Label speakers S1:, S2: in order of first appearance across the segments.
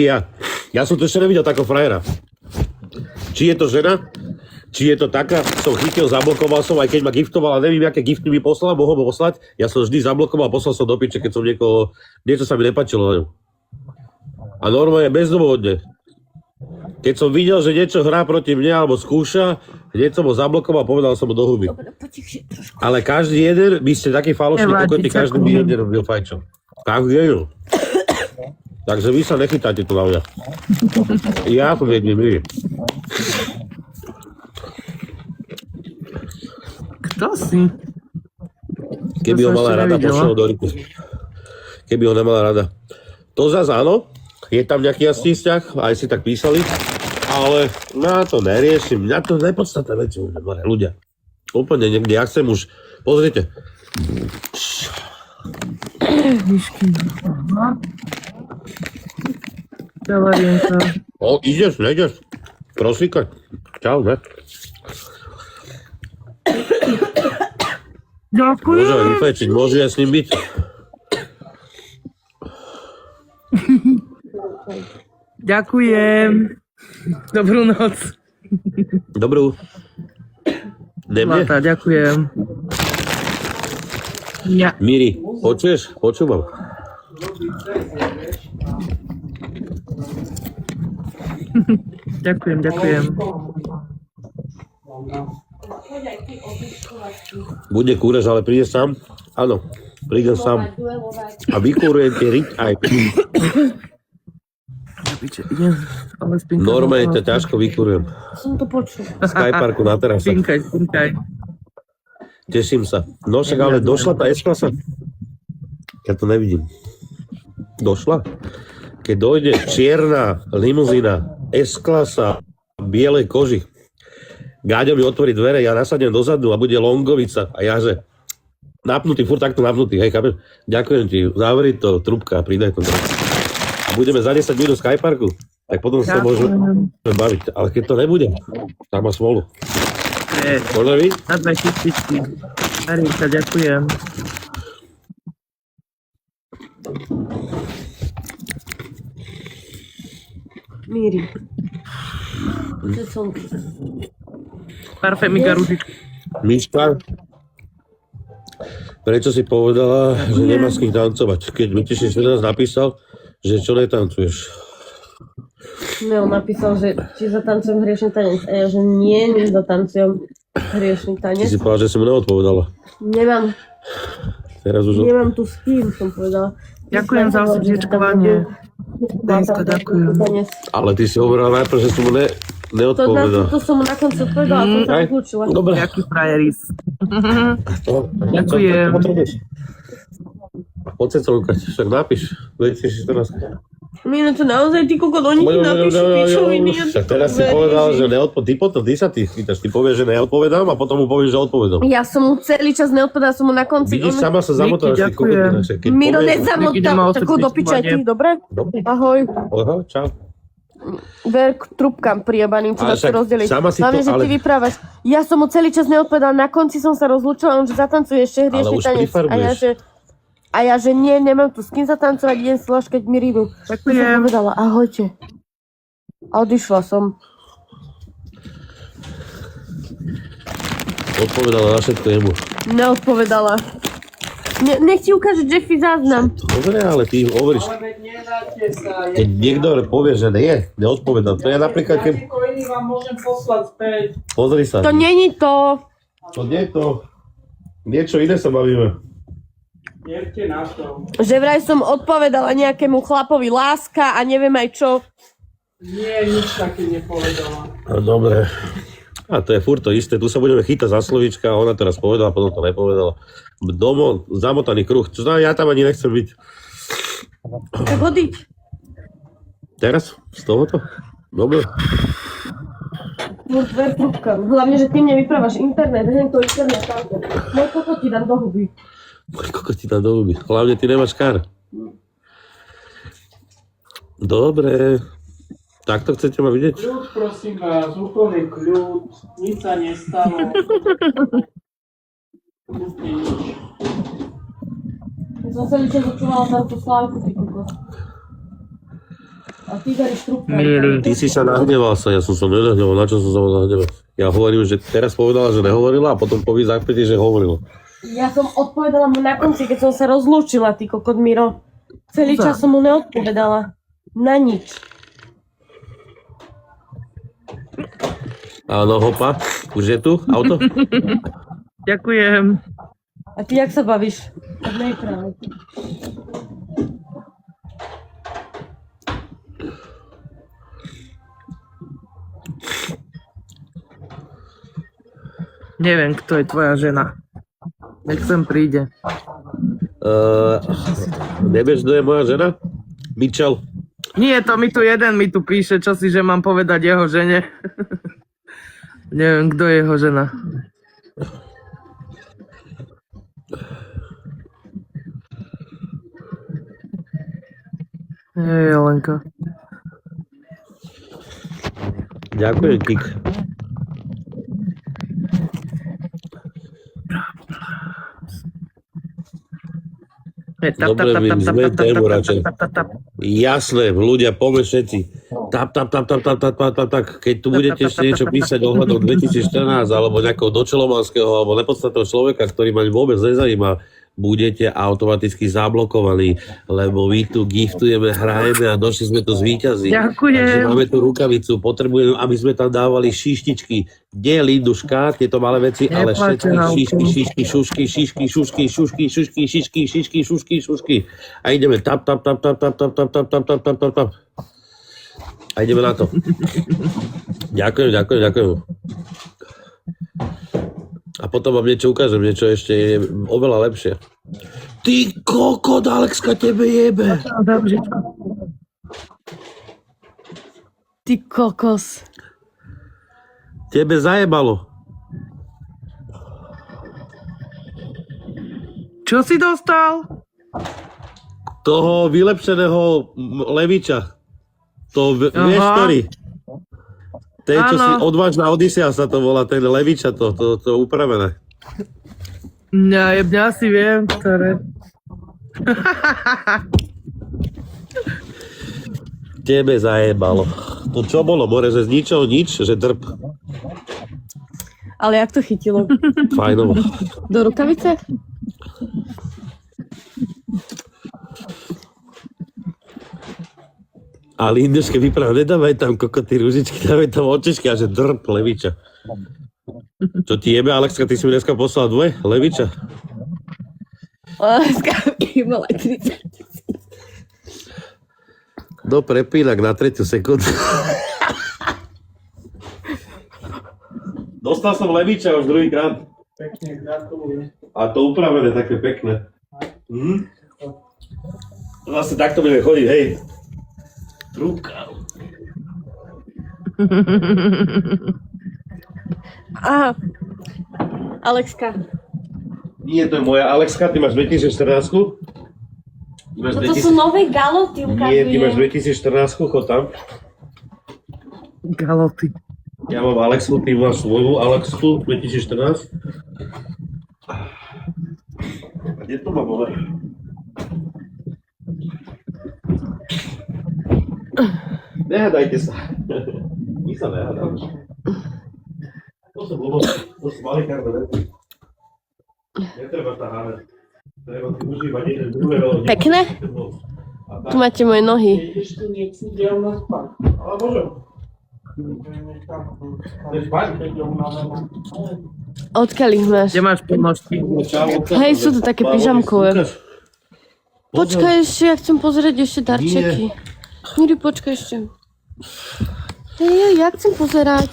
S1: Ja som to ešte nevidel takého frajera. Či je to žena, či je to taká, som chytil, zablokoval som, aj keď ma giftovala, neviem, aké gifty mi poslala, mohol poslať, ja som vždy zablokoval, poslal som do piče, keď som niečo sa mi nepáčilo na ňu. A normálne bezdôvodne. Keď som videl, že niečo hrá proti mne, alebo skúša, hneď som ho zablokoval, povedal som mu do huby. Ale každý jeden, vy ste taký falošný kokotý, každý by jeden robil fajčo. Každý jeden. Takže vy sa nechytáte tu na mňa. Ja som jedný milý.
S2: Kto si?
S1: Keby ho mala rada, pošlo do ryku. Keby ho nemala rada. To zase áno, je tam nejaký jasný vzťah, aj si tak písali, ale ja to neriešim, mňa to nepodstatné veci, ľudia. Úplne niekde, ja chcem už, pozrite. O, ideš, nejdeš? Prosíkať. Čau, ne?
S2: Ďakujem.
S1: Môže ho vyfajčiť, môže ja s ním byť.
S2: Ďakujem. Dobrú noc.
S1: Dobrú. Nemne?
S2: Zlatá, ďakujem. Ja.
S1: Miri, počuješ? Počúvam.
S2: Ďakujem, ďakujem.
S1: Bude kúrež, ale príde sám? Áno, príde sám. A vykúrujem tie riť aj. Normálne to ťažko vykúrujem.
S3: Som to počul.
S1: V Skyparku na terase.
S2: Spinkaj.
S1: Teším sa. No však ale došla tá S-klasa? Ja to nevidím. Došla? Keď dojde čierna limuzína, S-klasa, bielej koži, Gáďo mi otvorí dvere, ja nasadnem dozadu a bude longovica. A ja že napnutý, furt takto napnutý, hej, chápeš? Ďakujem ti, zavri to, trúbka, pridaj to. A budeme za 10 minút v Skyparku, tak potom sa môžeme baviť. Ale keď to nebude, tak má smolu. Možno vy?
S2: Na 2000. Marinka, ďakujem.
S3: Míri. To som...
S2: Parfémika ružička.
S1: Miška, prečo si povedala, že nemá s kým tancovať? Keď mi 14 napísal, že čo netancuješ?
S3: Ne, on napísal, že či zatancujem hriešný tanec. A ja, že nie, nezatancujem hriešný
S1: Ty
S3: tanec.
S1: si povedala, že si mu neodpovedala.
S3: Nemám,
S1: Teraz už...
S3: nemám tu s kým, som povedala.
S2: Ďakujem za osrdečkovanie. Dejska, ďakujem.
S1: Ale ty si hovorila najprv, že si mu neodpovedala.
S3: To som mu na konci odpovedala, som sa vyklúčila.
S1: Dobre.
S2: Jaký frajeris. Ďakujem.
S1: Poď sa lúkať, však napíš. 2014.
S3: Mine to naozaj, ty kokot, oni ti napíšu pičoviny.
S1: Však teraz si povedal, že neodpovedal. Ty sa chytáš, ty povieš, že neodpovedám a potom mu povieš, že odpovedám.
S3: Ja som mu celý čas neodpovedala, som mu na konci...
S1: Vidíš, sama sa zamotávaš, ty kokot.
S3: Miro, nezamotal, takú do piča, ty, dobre?
S1: Dobre.
S3: Ahoj.
S1: Ahoj, čau.
S3: Ver k trúbkam priebaným, čo
S1: Ale
S3: nás to
S1: však
S3: rozdeliť.
S1: sama si
S3: Hlavne,
S1: to-
S3: že
S1: ale-
S3: ty vyprávaš. Ja som mu celý čas neodpovedala, na konci som sa rozlúčila, on že zatancuje ešte hriešný
S1: už
S3: tanec.
S1: prifarbuješ.
S3: A ja, že nie, nemám tu s kým zatancovať, idem si ložkať mi rybu. Tak som
S2: Ďakujem.
S3: povedala, ahojte. A odišla som.
S1: Odpovedala na všetko jemu.
S3: Neodpovedala. Nech ti ukáže Jeffy záznam.
S1: Dobre, ale ty hovoríš, keď niekto povie, že nie, neodpovedal. To je napríklad, keď...
S4: Iný vám môžem poslať späť.
S1: Pozri sa.
S3: To není to.
S1: To nie je to. Niečo iné sa bavíme.
S4: Jerte na to.
S3: Že vraj som odpovedala nejakému chlapovi láska a neviem aj čo.
S4: Nie, nič také nepovedala.
S1: No, dobre. A to je furt to isté. Tu sa budeme chytať za slovíčka a ona teraz povedala, potom to nepovedala. Zamotaný kruh. Čo znamená, ja tam ani nechcem byť.
S3: Tak hodiť.
S1: Teraz? Z tohoto? Dobre.
S3: Ver trúbkam. Hlavne, že ty mne vyprávaš internet, to internet tamto. Môj kokot ti dám do huby.
S1: Koľko ti tam do huby? Hlavne ty nemáš kár. Dobre. Takto chcete ma vidieť?
S4: Kľud, prosím vás, úplný kľud, nič sa nestalo. Úplne nič.
S3: Ja som celý čas počúvala tamto Slávku, ty kokot. A ty daríš trúbka.
S2: Milý.
S1: Ty si sa nahneval sa, ja som sa nenahneval, na čo som sa nahneval? Ja hovorím, že teraz povedala, že nehovorila a potom povie zápäť, že hovorila.
S3: Ja som odpovedala mu na konci, keď som sa rozlúčila, ty kokot Miro. Celý čas som mu neodpovedala. Na nič.
S1: Áno, hopa, už je tu auto?
S2: Ďakujem.
S3: A ty jak sa bavíš? Tak nejprve.
S2: Neviem, kto je tvoja žena. Nech sem príde.
S1: Nevieš, kto je moja žena? Mičel.
S2: Nie, to mi tu jeden mi tu píše, čo si, že mám povedať jeho žene. Neviem, kto je jeho žena. Jelenka.
S1: Ďakujem, Kik. Dobre, my sme tému radšej. Jasné, ľudia, poďme všetci. Tap. Keď tu budete ešte niečo písať ohľadom 2014 alebo nejakého dočelomanského alebo nepodstatného človeka, ktorý ma vôbec nezajíma, budete automaticky zablokovaní, lebo my tu giftujeme, hrajeme a došli sme tu zvíťazí.
S2: Ďakujem.
S1: Takže máme tu rukavicu, potrebujeme, aby sme tam dávali šištičky. Nie linduška, tieto malé veci, ale všetky šišky, šušky. A ideme tap. A ideme na to. Ďakujem. A potom vám niečo ukážem, niečo ešte je oveľa lepšie. Ty kokot, Alexka, tebe jebe.
S3: Ty kokos.
S1: Tebe zajebalo.
S2: Čo si dostal?
S1: Toho vylepšeného Leviča. To vieš, ktorý? Ten, čo si odvážna Odisea sa to volá, ten Leviča, to upravené.
S2: Ja si viem, ktoré.
S1: Tebe zajebalo. To čo bolo, more, že z ničoho nič, že drb.
S3: Ale jak to chytilo?
S1: Fajnovo.
S3: Do rukavice?
S1: A Linduške vypráva, nedávaj tam kokoty ružičky, dávaj tam očičky a že drb Leviča. Čo ti jebe, Alexka, ty si mi dneska poslal dvoje Leviča?
S3: Dneska mala 30.
S1: Do prepínak na 3. sekundu. Dostal som Leviča už druhýkrát.
S4: Pekne, gratulujem.
S1: A to upravené, také pekné. Vlastne takto budeme chodiť, hej. Trúbka.
S3: Aha. Alexka.
S1: Nie, to je moja Alexka, ty máš 2014.
S3: Toto sú nové galoty,
S1: Nie, ty máš
S3: ukazujem.
S1: 2014, chod tam.
S2: Galoty.
S1: Ja mám Alexu, ty máš svoju Alexu 2014. A kde to mám, ale? Nehádajte sa. My sa nehádáme. To sú blbosti, to sú malikárne veci. Netreba sa hádať. Treba si užívať jeden druhého.
S3: Pekné? Tu máte moje nohy.
S4: Ježiš, tu necítia u nás spať.
S1: Ale môžem.
S3: Odkiaľ ich máš?
S2: Kde máš ponožky?
S3: Hej, sú to také pyžamkové. Počkaj ešte, ja chcem pozrieť ešte darčeky. Miri, počkaj ešte. Ja chcem pozerať.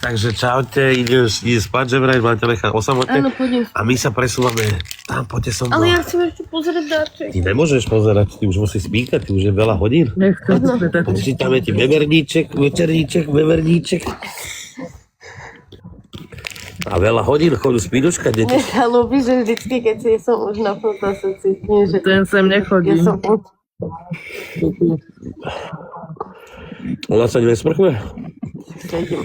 S1: Takže čaute, ide spať, že vraj, máte nechať osamotne.
S3: Áno, poďme.
S1: A my sa presúvame tam, poďte som.
S3: Ale ja chcem ešte pozrieť darčeky.
S1: Ty nemôžeš pozerať, ty už musíš spíkať, ty už je veľa hodín.
S2: Nechcem.
S1: Počítame ti veverníček, veverníček. A veľa hodín, chodu spínuška, deti.
S3: Mne sa ľúbi, že vždycky, keď si som už napnutá, sa cítim, že
S2: Ten sem nechodí.
S3: ja som už...
S1: Ona sa nesprchuje?
S3: Sedím.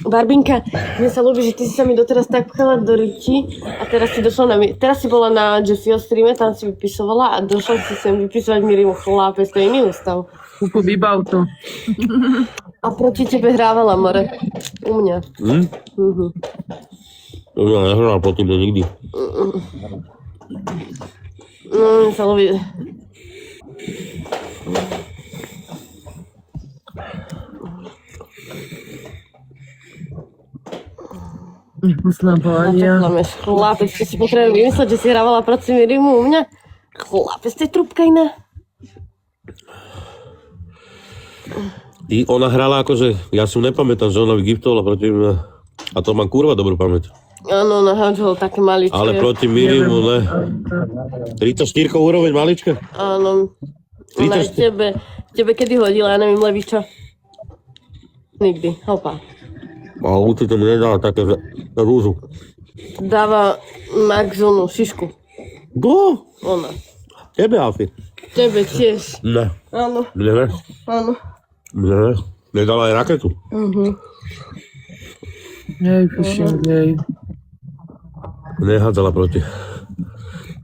S3: Barbinka, mne sa ľúbi, že ty si sa mi doteraz tak pchala do ryti a teraz si došla teraz si bola na Jeffyho streame, tam si vypisovala a došla si sem vypisovať Mirimu chlape, to je iný ústav.
S2: Kuku, vybav to.
S3: A proti tebe hrávala, more. U mňa.
S1: Ja nehral proti mne nikdy.
S3: No, mne sa ľúbi.
S2: Nekusná pohľadia.
S3: Chlapec, ty si potrebujem vymysleť, že si hrávala proti Mirimu u mňa. Chlapec, to je trúbka iná.
S1: Ona hrala akože, ja si nepamätám, že ona giftovala proti mňa. A to mám kurva dobrú pamäť.
S3: Áno, na handžel také maličké.
S1: Ale proti Mirimu, ne. 34 úroveň malička?
S3: Áno. Ona aj tebe kedy hodila, ja neviem, leviča. Nikdy, hopa.
S1: A určite mi nedala také rúžu.
S3: Dáva Maxonu šišku.
S1: Kto?
S3: Ona.
S1: Tebe, Alfie?
S3: Tebe tiež.
S1: Ne.
S3: Áno,
S1: Mne ne.
S3: áno.
S1: Mne ne. Nedala aj raketu.
S2: Hej, fishing, hej.
S1: Nehádzala proti.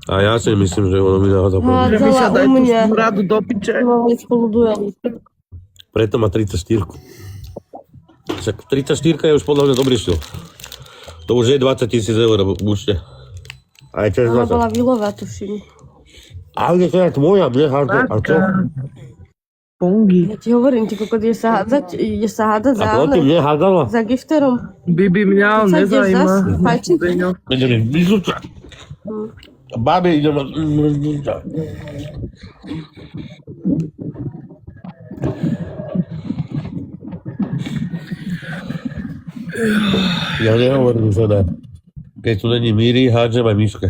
S1: A ja si myslím, že ono mi nahádza proti.
S2: Že mi sa
S3: Hádzala
S2: daj
S3: u
S2: tú
S3: mňa.
S2: radu do piče.
S3: Mali spolu duel.
S1: Preto má 34. Však 34 je už podľa mňa dobrý štýl. To už je 20 000 eur, buďte. Aj čas
S3: Ona
S1: 20.
S3: bola Vilová, tuším.
S1: Ale to je tvoja, mne hádza. A čo?
S2: Pongy.
S3: Ja ti hovorím, ty kokot, ideš sa hádať za,
S1: A proti mne hádzala?
S3: za gifterom.
S2: Bibi mňa on
S3: Ty sa ideš
S2: nezajíma.
S3: zas fajčiť?
S2: Beňo.
S1: Ideme vyzúčať. Babi, ideme vyzúčať. Ja nehovorím, že ne. Keď tu není Míri, hádžem aj Miške.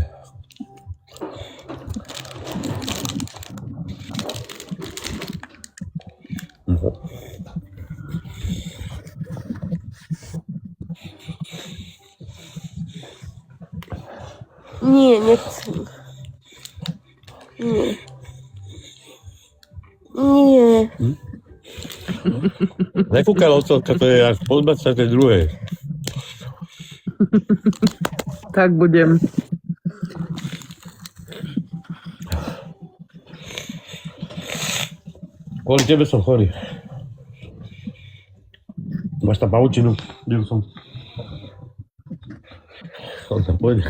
S3: Nie, nechcem. Nie. Nie.
S1: Nefúkaj locelka, to je až po 22.
S2: Tak budem.
S1: Kvôli tebe som chorý. Máš tam pavučinu? Bil som. On tam pôjde.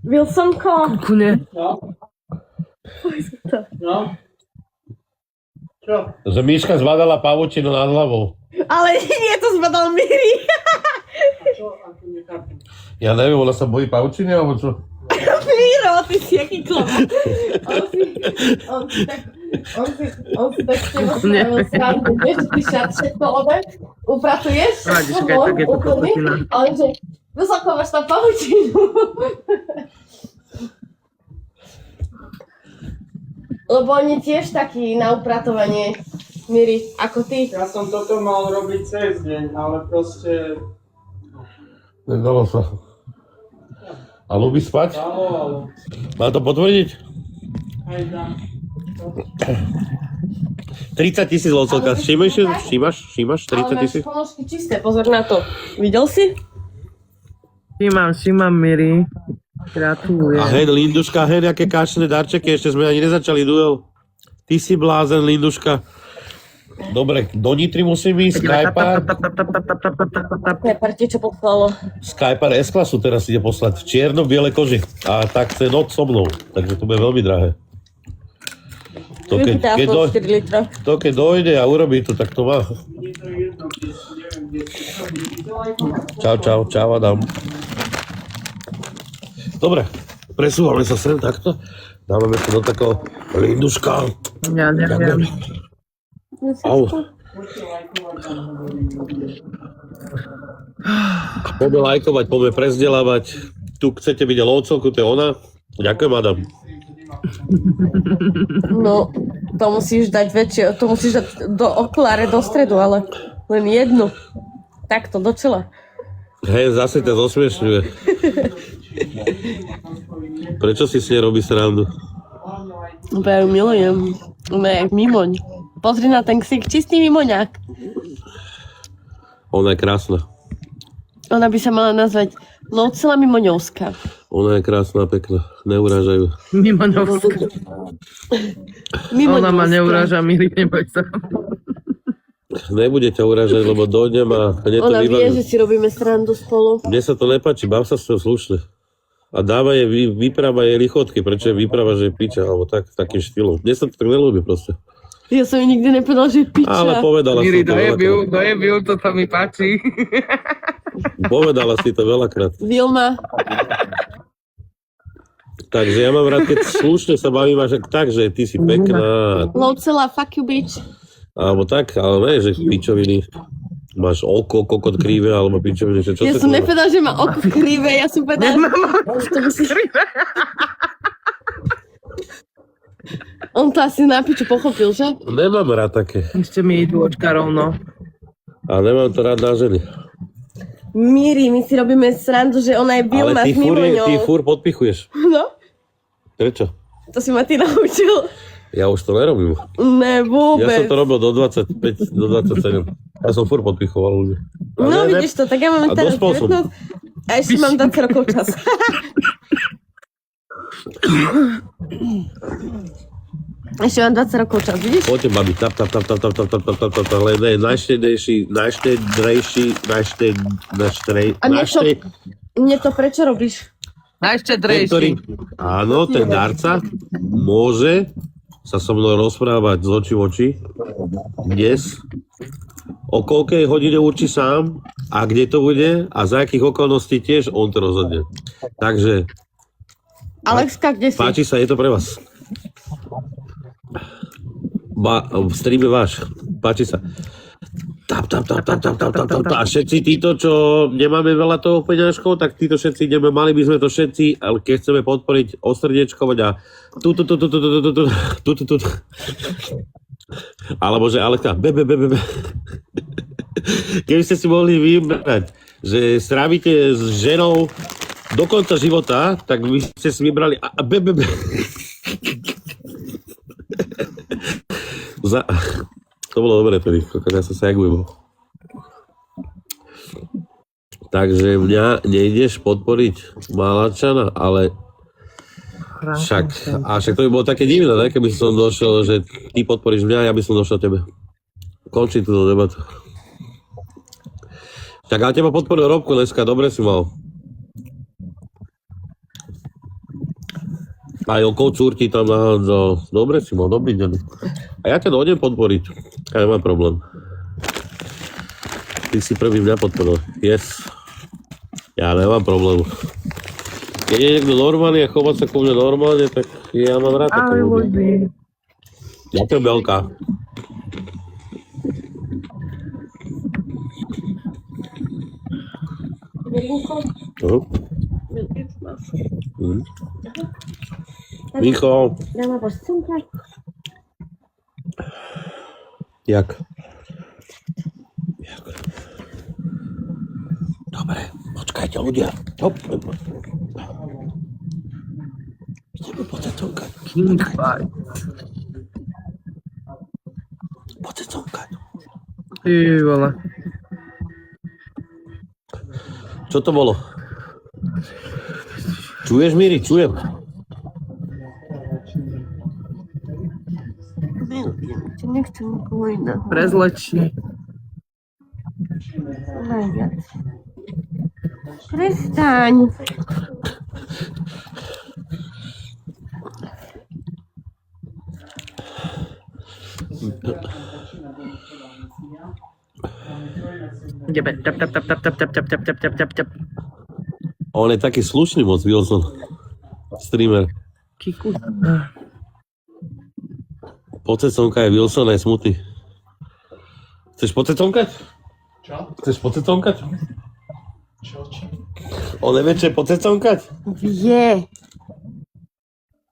S3: Wilsonko.
S2: Kune.
S4: No? Čo?
S1: Že Miška zvládala pavučinu nad hlavou.
S3: Ale nie, to zbadal Miri.
S4: Čo? Ako nechápem.
S1: Ja neviem, ona sa bojí pavučiny, alebo čo?
S3: Miro, ty si aký klop. On si tak s teba spravil srandu. Vieš, že ty všetko obed, upratuješ,
S2: Rádi,
S3: všetko
S2: že aj
S3: von,
S2: takéto
S3: úplný,
S2: kokotina.
S3: ale že vysoko máš tam pavučinu. Lebo oni tiež takí na upratovanie, Miri, ako ty.
S4: Ja som toto mal robiť cez deň, ale proste
S1: Nedalo sa. A ľubí spať?
S4: zavolalo.
S1: Má to potvrdiť?
S4: Aj dám.
S1: 30 000 locelka. Všímaš? 30
S3: Ale
S1: 000?
S3: máš ponožky čisté, pozor na to. Videl si?
S2: Šimam, Miri.
S1: A
S2: Gratulujem.
S1: hen, Linduška, hen, aké kašné darčeky, ešte sme ani nezačali duel. Ty si blázen, Linduška. Dobre, do Nitry musím ísť, Skypar.
S3: Preparte, čo poslalo.
S1: Skypar S-klasu teraz ide poslať v čierno-bielej koži. A tak chce noc so mnou, takže to bude veľmi drahé. To
S3: Vypýta
S1: keď,
S3: aspoň 4 litra.
S1: to keď dojde a urobí to, tak to má.
S4: Je to jedno, kde si neviem, kde si.
S1: Čau, Adam. Dobre, presúvame sa sem takto. Dávame to do takého Linduška.
S2: Ja neviem.
S1: Au. Poďme lajkovať, poďme prezdelávať. Tu chcete vidieť lovcovku, to je ona. Ďakujem, Adam.
S3: No, to musíš dať väčšie, to musíš dať do okuláre do stredu, ale len jednu. Takto, do čela.
S1: Hej, zase ťa zosmiešňuje. Prečo si s nej robí srandu?
S3: Ja ju milujem. Ona je jak mimoň. Pozri na ten ksik, čistý mimoňák.
S1: Ona je krásna.
S3: Ona by sa mala nazvať Lucila Mimoňovská.
S1: Ona je krásna a pekná. Neurážajú.
S2: Mimoňovská. Ona ma neuráža, Miri, neboj sa.
S1: Nebude ťa urážať, lebo dojdem a hneď to
S3: Ona vie,
S1: vybavím.
S3: že si robíme srandu spolu.
S1: Mne sa to nepáči, bav sa s ňou slušne. A dáva jej, vypráva jej lichotky, prečo jej vypráva, že je piča, alebo tak, takým štýlom. Mne sa to tak nelúbi proste.
S3: Ja som jej nikdy nepovedal, že je piča.
S1: Ale povedala
S2: Miri,
S1: si to veľakrát.
S2: dojebil, to sa mi páči.
S1: Povedala si to veľakrát.
S3: Vilma,
S1: Takže ja mám rád, keď slušne sa bavím až tak, že ty si pekná.
S3: Lucila, fuck you bitch.
S1: Alebo tak, ale ne, že pičoviny. Máš oko, kokot krivé, alebo pičoviny, že čo
S3: Ja
S1: sa
S3: som
S1: to má?
S3: nepovedal, že má oko krivé, ja som povedal, že to musí... On to asi na piču pochopil, že?
S1: Nemám rád také.
S2: Ešte mi idú očka rovno.
S1: A nemám to rád na ženy.
S3: Miri, my si robíme srandu, že ona je
S1: Ale
S3: Vilma
S1: ty
S3: s Mimoňou.
S1: fúr podpichuješ.
S3: No,
S1: Prečo?
S3: to si ma ty naučil.
S1: Ja už to nerobím.
S3: Ne, vôbec.
S1: Ja som to robil do 25, do 27. Ja som furt podpichoval ľudí.
S3: No vidíš to, tak ja mám
S1: A
S3: teraz
S1: dospel som.
S3: 19 a ešte mám 20 rokov čas. Ešte mám 20 rokov čas, vidíš?
S1: Poďte, babi, tap, ale ne, najštedrejší,
S3: A mne to prečo robíš?
S2: Najštedrejší.
S1: áno, ten darca môže sa so mnou rozprávať z očí v oči dnes, o koľkej hodine určí sám a kde to bude a za akých okolností tiež on to rozhodne. Takže
S3: Alexka, kde si?
S1: páči sa, je to pre vás. V streame váš. Páči sa. Tap. A všetci títo, čo nemáme veľa toho peňažkov, tak títo všetci ideme, mali by sme to všetci, ale keď chceme podporiť, osrdiečkovať a tu. Alebo že Alexka, keby ste si mohli vybrať, že strávite s ženou do konca života, tak vy ste si vybrali To bolo dobre tedy, ja som sa jak ujebol. Takže mňa nejdeš podporiť Malačana, ale však to by bolo také divné, ne? Keby som došiel, že ty podporíš mňa, ja by som došiel tebe. Končím túto debatu. Tak ale teba podporil Robko dneska, dobre si mal. Aj okolo Curti tam nahádzal. Dobre si mal, dobrý deň. A ja ťa dojdem podporiť. Ja nemám problém. Ty si prvý mňa podporil. Yes. Ja nemám problém. Keď je niekto normálny a chová sa ku mne normálne, tak ja mám rád také ľudí. Ďakujem, Belka. Micho.
S3: Dáma posunka.
S1: Jak? Dobre, počkajte ľudia. Hop. Ideme pocecovkať. Pocecovkať.
S2: Ty vole.
S1: Čo to bolo? Čuješ, Miri? Čujem.
S3: Nechcem nikoho iného.
S2: Prezlečí.
S3: Najviac. Prestaň.
S2: Ideme. Tap.
S1: On je taký slušný moc, Wilson. Streamer.
S2: Kiku.
S1: Pocecovka je Wilson, je smutný. Chceš pocecovkať?
S4: Čo?
S1: Chceš pocecovkať?
S4: Čo?
S1: On nevie, čo je pocecovkať?
S3: Vie.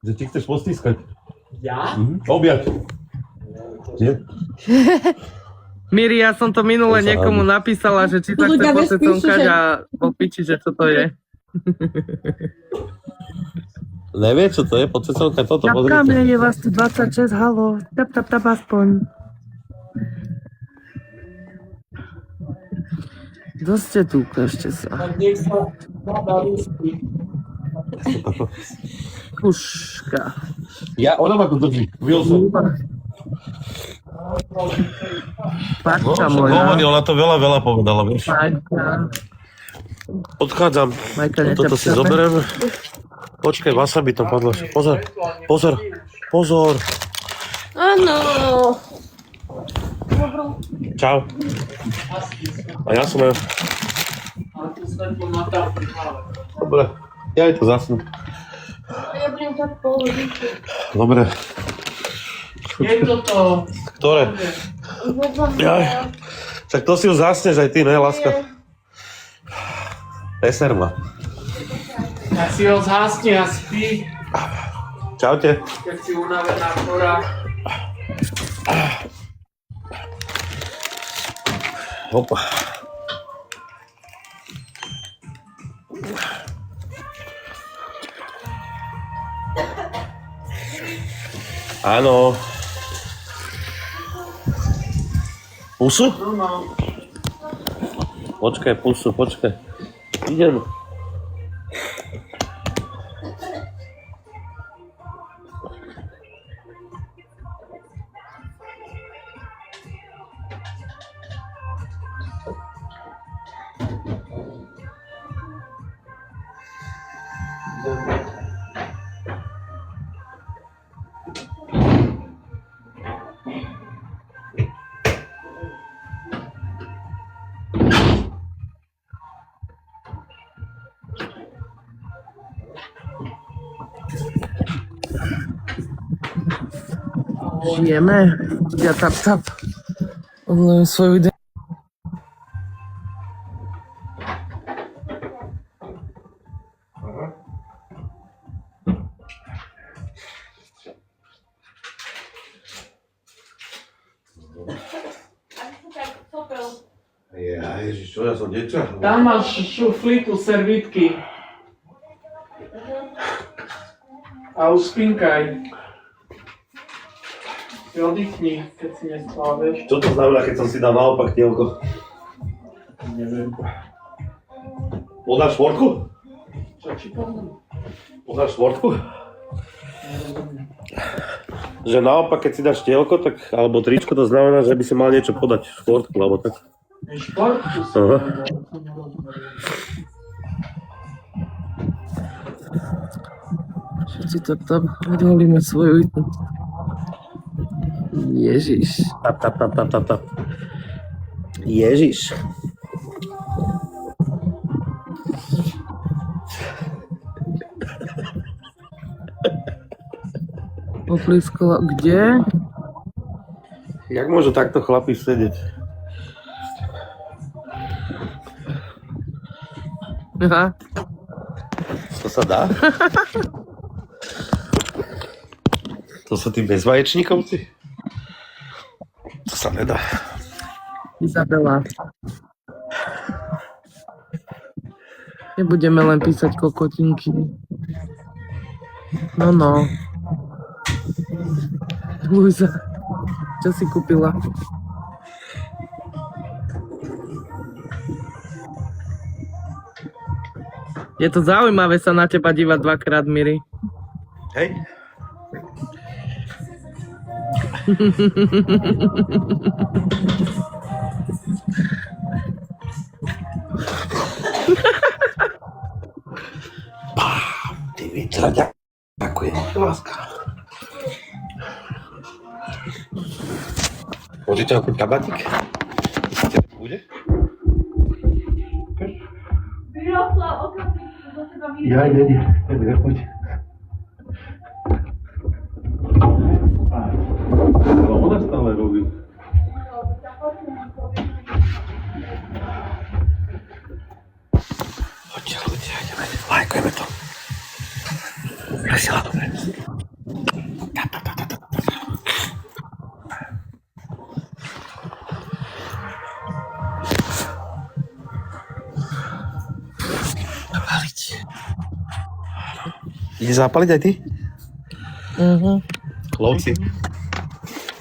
S1: Že ti chceš postískať.
S4: Ja?
S1: Objať. Nie?
S2: Miri, ja som to minule niekomu napísala, že či sa chce
S3: Ľudia bez
S2: pocecovkať
S3: píšu, že-
S2: a po piči, že čo to je.
S1: Nevie, čo to je pocecovkať? Toto,
S2: Na
S1: pozrite.
S2: kamene je vás tu 26, halo. Tap aspoň. Dosť ste tu, ešte sa.
S4: Tak nech sa baba ruský.
S2: Puška.
S1: Ona ma tu drží. Wilson.
S2: Paťka
S1: Hovorí,
S2: moja.
S1: ona to veľa povedala, vieš.
S2: Paťka.
S1: Odchádzam.
S2: Majka,
S1: Toto si zoberiem. Počkaj, wasabi to padlo. Pozor.
S3: Áno.
S1: Čau. A ja som...
S4: A tu svetlo na tam primále.
S1: Dobre. Ja je to zasnú.
S3: Ja budem tak položiť.
S1: Dobre.
S4: Je toto...
S1: Ktoré? Jaj. Však to si už zasneš aj ty, ne, láska? Neser ma.
S4: Ja si ho zhasni a spí,
S1: Čaute.
S4: keď si unavená chorá.
S1: Hopa. Áno. Pusu?
S4: No.
S1: Počkaj, pusu, počkaj. Idem.
S2: Žijeme. Ja tap. Odlejem svoju ide.
S1: Ježiš, čo, ja som dieťa?
S4: Tam máš šuflíku, servítky. A uspinkaj. Si oddychni, keď si nespal, vieš.
S1: Čo to znamená, keď som si dal naopak tielko?
S4: Neviem.
S1: Poznáš športku?
S4: Čo či poviem?
S1: Poznáš športku?
S4: Nerozumiem.
S1: Že naopak, keď si dáš tielko, tak, alebo tričko, to znamená, že by si mal niečo podať športku, alebo tak.
S4: Šport? Tu si
S1: Aha.
S4: nerozumiem.
S2: Všetci tap. Odholíme svoju ide. Ježiš.
S1: Tap. Ježiš.
S2: Opliskala. Kde?
S1: Jak môžu takto chlapi sedieť?
S2: Aha.
S1: To sa dá? To sú tí bezvaječníkovci? To sa nedá.
S2: Izabela. Nebudeme len písať kokotinky. No. Luisa, čo si kúpila? Je to zaujímavé sa na teba dívať dvakrát, Miri.
S1: Hej. Ty vyčaďa. Ďakujem, láska. Môžete okúť kabatík? Myslíte, že bude?
S3: Vyrosla okamžite do teba
S1: Ja, poď. Ale ona stále robí. Poďte, ľudia, ideme. Lajkujeme to. Vesela, dobre. Zapaliť. Ide zapaliť aj ty? Lovci.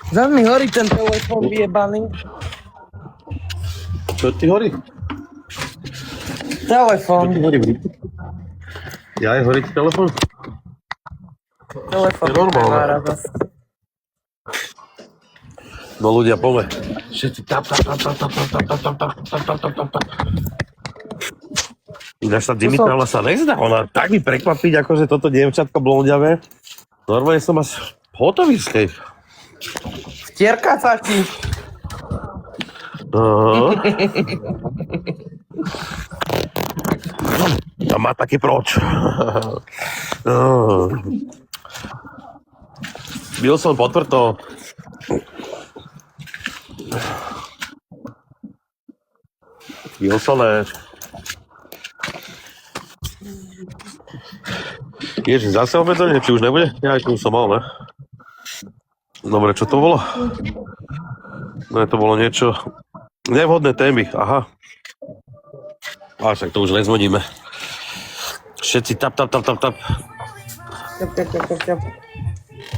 S2: Zas mi horí ten telefón vyjebaný.
S1: Čo ti horí?
S2: Telefón.
S1: Ja, je horí ti telefon?
S2: Telefón.
S1: Je normálne.
S2: má radosť.
S1: No ľudia, poďme. Všetci tap. Ináč tá Dimitrala sa nezdá, ona tak mi prekvapiť, akože toto dievčatko blondiavé. Normálne som až hotový z tej.
S2: Vtierka sa ti.
S1: A má taký proč. Wilson, potvrď to. Wilsone. Ježiš, zase obedenie, či už nebude? Ja aj tu som mal, ne? Dobre, čo to bolo? No, to bolo niečo... Nevhodné témy, aha. A však to už nezvoníme. Všetci tap.
S2: Ťap.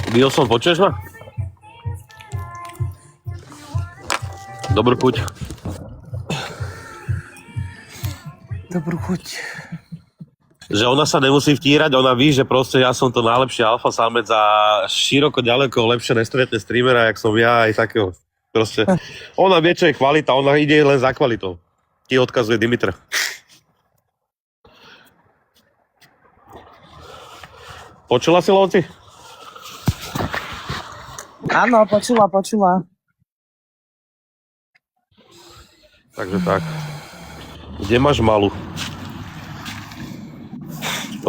S1: Wilson, počuješ ma? Dobrú chuť.
S2: Dobrú chuť.
S1: Že ona sa nemusí vtírať, ona ví, že proste ja som to najlepší alfa samec a široko, ďaleko lepšie nestretne streamera, jak som ja, aj takého. Proste, ona vie, čo je kvalita, ona ide len za kvalitou. Ti odkazuje Dimitra. Počula si, Lovci?
S2: Áno, počula.
S1: Takže tak. Kde máš malu?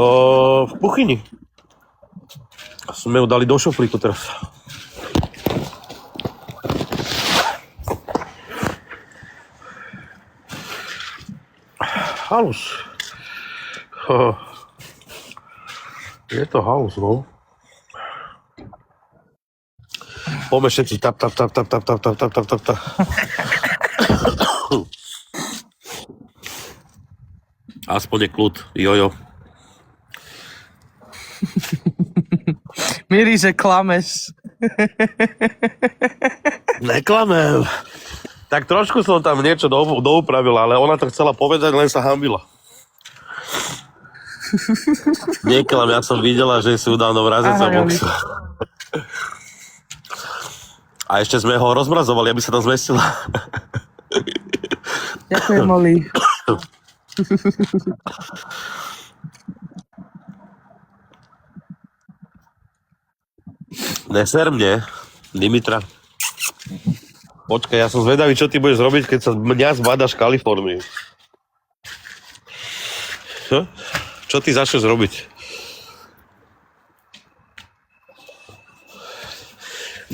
S1: V kuchyni. Sme ju dali do šuflíku teraz. Halus. Je to halus, no. Poďme všetci tap. Aspoň je kľud, jojo.
S2: Miri, že klameš.
S1: Neklamem. Tak trošku som tam niečo doupravil, ale ona to chcela povedať, len sa hambila. Neklam, ja som videla, že si udávno vrazec za boxu. A ešte sme ho rozmrazovali, aby sa tam zmestila.
S2: Ďakujem, Oli.
S1: Neser mne, Dimitra. Počkaj, ja som zvedavý, čo ty budeš robiť, keď sa mňa zbadaš v Kalifornii. Čo ty začneš robiť?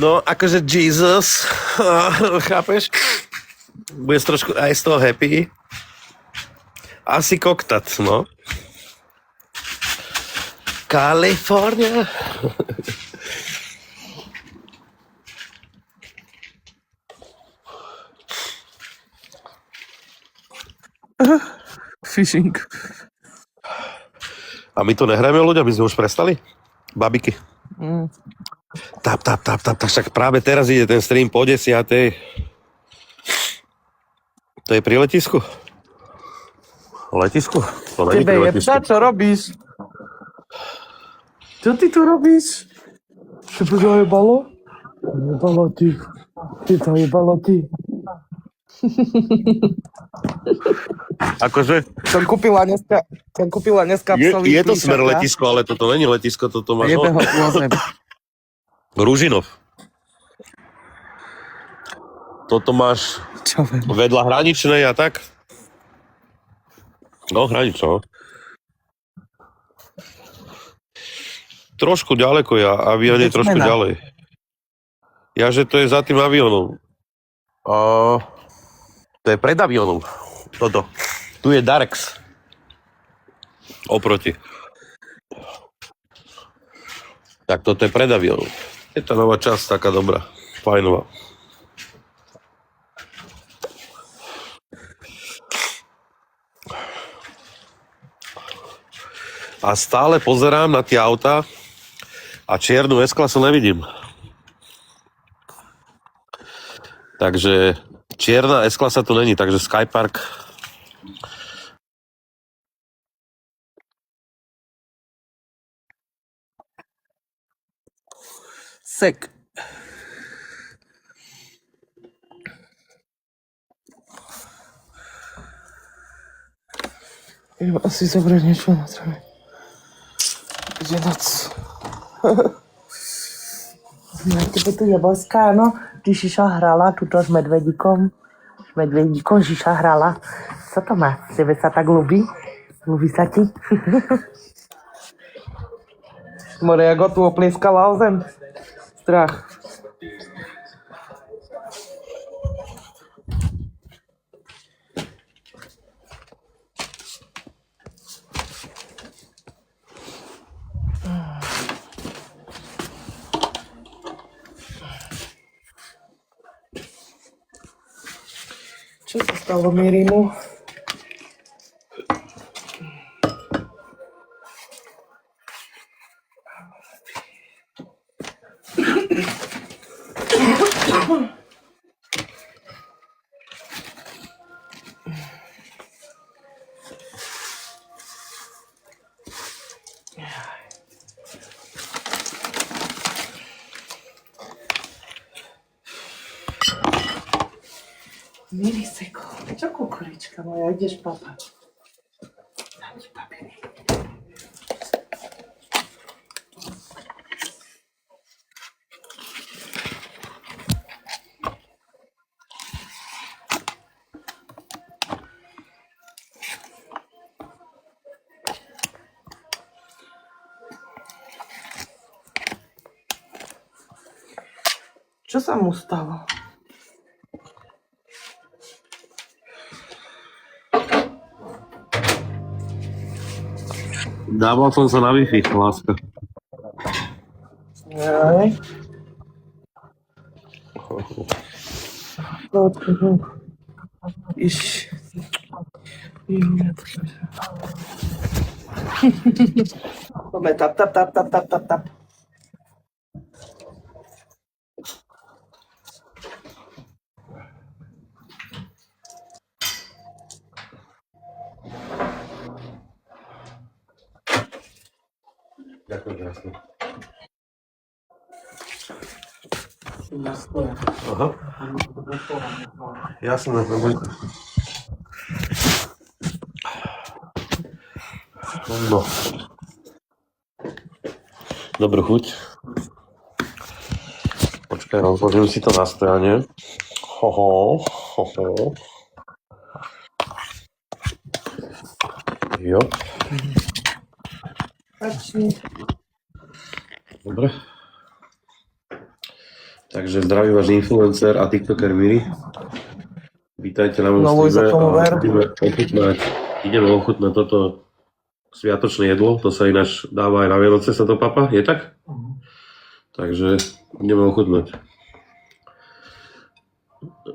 S1: No, akože Jesus, chápeš? Budeš trošku aj z toho happy. Asi koktat, no. Kalifornia.
S2: Fishing.
S1: A my to nehráme ľudia, my sme už prestali? Babiky. Tap, však práve teraz ide ten stream po 10. To je pri letisku? Letisku? To není
S2: Tebe
S1: pri
S2: je
S1: letisku.
S2: psa, čo robíš? Čo ty tu robíš? Čo to zajebalo? Zajebalo ty. Ty zajebalo ty.
S1: Akože,
S2: Som kúpila dneska psovi
S1: je to smer
S2: plíšaka.
S1: letisko, ale toto není letisko, toto máš...
S2: Jebe ho tu o zem.
S1: Ružinov. Toto máš
S2: Čo viem.
S1: vedľa hraničnej a tak? No, hranično. Trošku ďaleko je, avión je trošku
S2: Mena.
S1: ďalej. Ja, že to je za tým aviónom. To je pred aviónom. Toto. Tu je Darex. Oproti. Tak toto je pred aviónom. Je tá nová časť taká dobrá. Fajnová. A stále pozerám na tie autá a čiernu S-klasu nevidím. Takže čierna S-klasa tu není, takže Skypark
S2: Sek. Jo, asi zobrať niečo na trave. Bude noc. Na tebe tu je boská, no. Ty Šiša hrala tuto s medvedíkom. S medvedíkom Šiša hrala. Co to má? Tebe sa tak ľúbi? Ľúbi sa ti? More, ako tu oplieskala o zem. Strach. Čo sa stalo Mirimu? Miri, seko, čo kukurička moja, ideš papa. Dám ti papiery. Čo sa mu stalo?
S1: Dával som sa na Wi-Fi, láska.
S2: Jaj. Iš. Poďme tap.
S1: Ďakujem krásne.
S4: Jasné.
S1: Aha. Jasné, nebojte. No. Dobrú chuť. Počkaj, rozložím si to na strane. Hoho. Jo. Dobre. Takže zdraví váš influencer a tiktoker Miri. Vítajte na mojom streame. Ideme ochutnať toto sviatočné jedlo. To sa ináč dáva aj na Vianoce, sa to papa, je tak? Takže ideme ochutnať.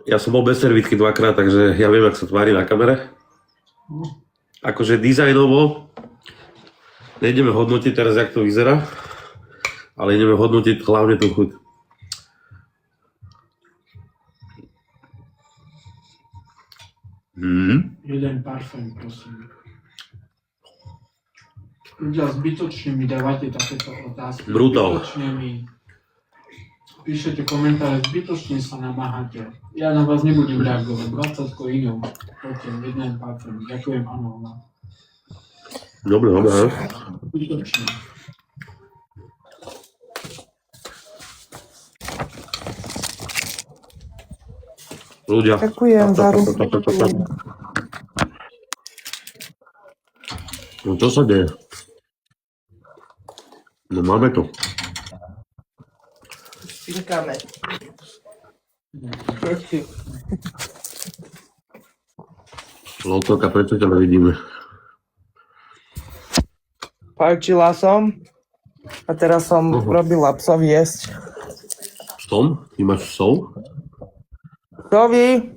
S1: Ja som bol bez servítky dvakrát, takže ja viem, ak sa tvári na kamere. Akože dizajnovo nejdeme hodnotiť teraz, jak to vyzerá, ale ideme hodnotiť hlavne tú chuť.
S4: Jeden parfém, prosím. Ľudia, zbytočne mi dávate takéto otázky.
S1: Brutál.
S4: Zbytočne mi píšete komentáre, zbytočne sa namáhate. Ja na vás nebudem reagovať. 20 inov. Poďte, jeden parfém. Ďakujem, áno.
S1: Dobre.
S4: Zbytočne.
S1: Ľudia.
S2: Ďakujem za ruku.
S1: No čo sa deje? No máme to.
S2: Spinkáme.
S1: Lovcoka, prečo ťa nevidíme?
S2: Páčila som a teraz som robila psovi jesť.
S1: Som? Ty máš psov?
S2: Psovi?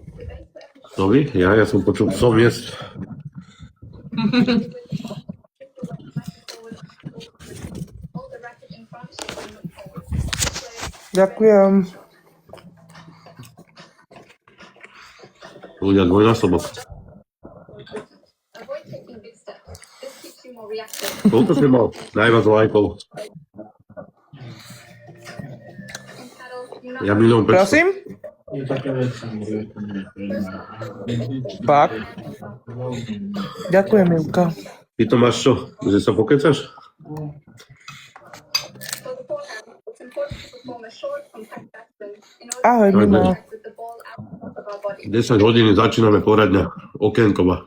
S1: Psovi? Ja som počul psom jesť.
S2: Ďakujem.
S1: Ľudia, dvojnásobok. Koľko si mal? Najviac lajkov. Ja 1 500 000.
S2: Prosím?
S4: Je také veci,
S2: Tak. Ďakujem, Milka.
S1: Ty to máš čo? Že sa pokecaš?
S2: Ahoj, Mimo.
S1: 10 hodín začíname poradňa. Okienková.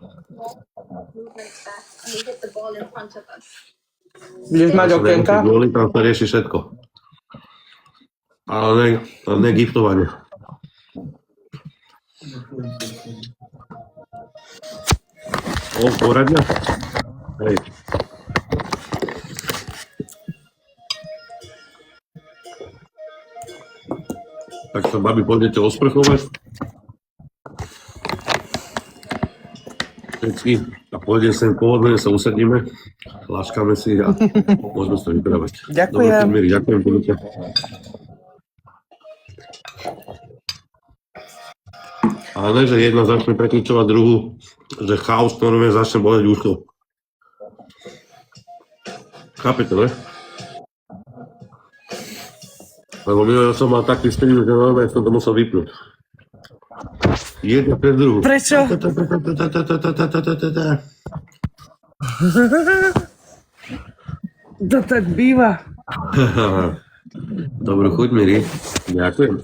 S2: Budeš mať okienka?
S1: Góly, tam sa rieši všetko. Ale ne giftovanie. Poradňa? Hej. Tak sa, babi, pôjdete osprchovať. Všetky. A pôjdem sem pohodlne, sa usadíme, láškame si a môžeme sa vyprávať.
S2: Ďakujem.
S1: Dobre, Miri, ďakujem. Pôjdete. Ale ne, že jedna začne prekličovať druhú, že chaos, ktorý začne boleť ucho. Chápete, ne? Lebo ja som mal taký stream, že normálne som to musel vypnúť. Jedna pre druhú.
S2: Prečo? To tak býva.
S1: Dobrú chuť, Miri. Ďakujem.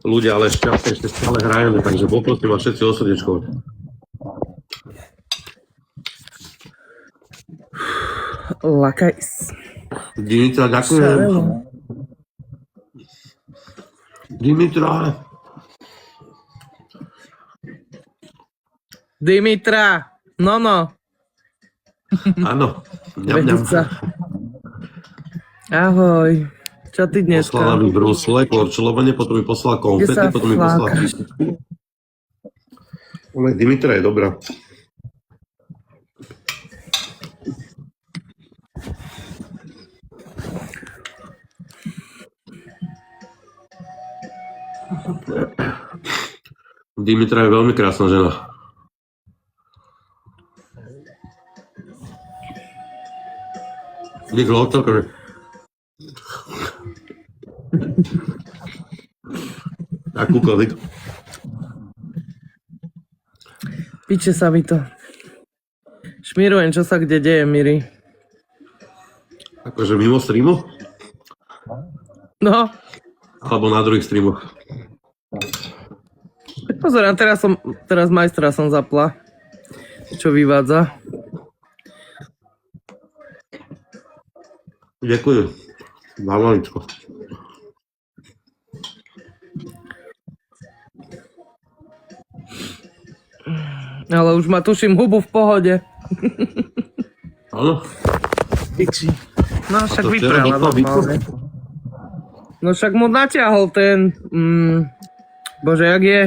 S1: Ľudia, ale ešte stále hrajeme, takže poprosím vás všetci o srdiečko.
S2: Lakajs.
S1: Dimitra, ďakujem. Dimitra.
S2: Dimitra. No.
S1: Áno. Ňam.
S2: Ahoj. Čo ty dneska?
S1: Poslala mi brusle, korčulovanie, potom mi poslala konfety,
S2: Kde sa
S1: potom mi poslala
S2: flákaš?
S1: písničku. Ale Dimitra je dobrá. Dimitra je veľmi krásna žena. Dík lotokrv. A kúkol,
S2: Píče sa mi to. Šmirujem, čo sa kde deje, Miri.
S1: akože mimo streamu?
S2: No,
S1: Alebo na druhých streamoch?
S2: pozerám, teraz majstra som zapla. Čo vyvádza.
S1: Ďakujem. Maličko.
S2: Ale už ma tuším hubu v pohode.
S1: Áno?
S2: Piči. No však
S1: to včera
S2: vyprala
S1: došlo
S2: normálne. No však mu natiahol ten... bože, jak je?